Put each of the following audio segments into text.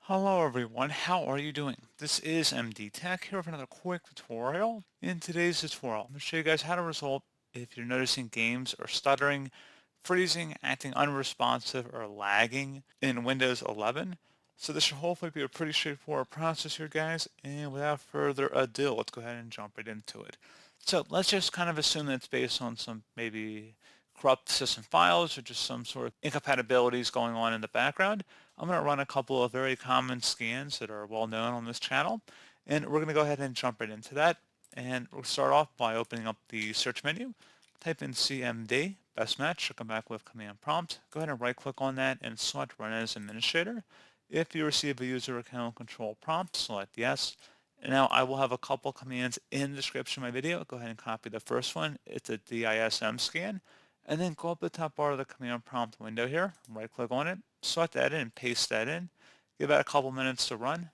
Hello everyone, how are you doing? This is MD Tech here with another quick tutorial. In today's tutorial, I'm going to show you guys how to resolve if you're noticing games are stuttering, freezing, acting unresponsive, or lagging in Windows 11. So this should hopefully be a pretty straightforward process here, guys, and without further ado, let's go ahead and jump right into it. So let's just kind of assume that it's based on some maybe corrupt system files or just some sort of incompatibilities going on in the background. I'm going to run a couple of very common scans that are well known on this channel, and we're going to go ahead and jump right into that. And we'll start off by opening up the search menu, type in CMD, best match, should come back with command prompt. Go ahead and right click on that and select run as administrator. If you receive a user account control prompt, select yes. And now I will have a couple commands in the description of my video. Go ahead and copy the first one. It's a DISM scan. And then go up the top bar of the command prompt window here, right click on it, select that in and paste that in. Give that a couple minutes to run.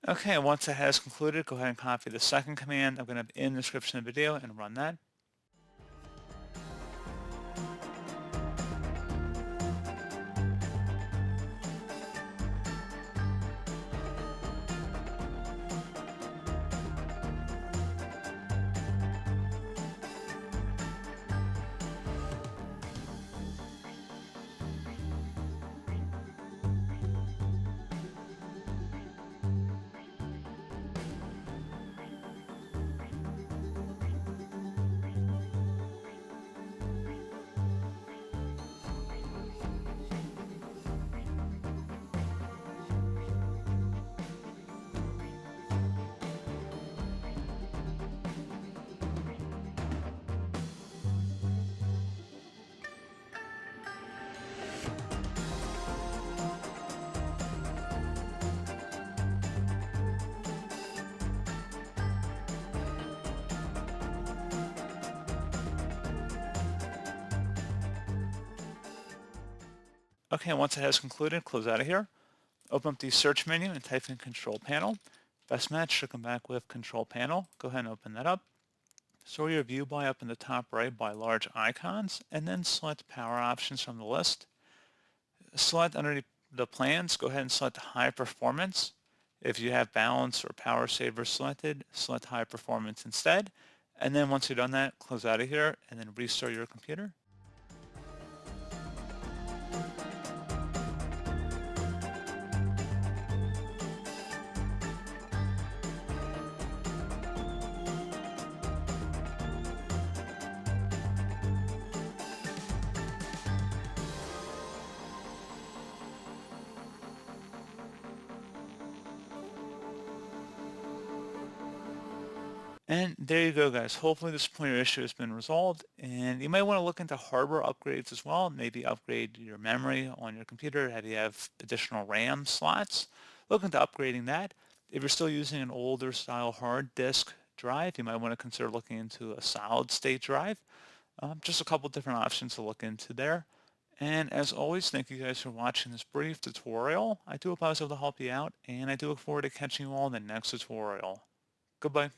Okay, once it has concluded, go ahead and copy the second command. I'm going to have in the description of the video and run that. Okay, once it has concluded, close out of here. Open up the search menu and type in control panel. Best match should come back with control panel. Go ahead and open that up. Sort your view by up in the top right by large icons, and then select power options from the list. Select under the plans, go ahead and select high performance. If you have balance or power saver selected, select high performance instead. And then once you've done that, close out of here and then restart your computer. And there you go, guys. Hopefully this pointer issue has been resolved. And you might want to look into hardware upgrades as well. Maybe upgrade your memory on your computer. Have you have additional RAM slots? Look into upgrading that. If you're still using an older style hard disk drive, you might want to consider looking into a solid state drive. Just a couple different options to look into there. And as always, thank you guys for watching this brief tutorial. I do hope I was able to help you out, and I do look forward to catching you all in the next tutorial. Goodbye.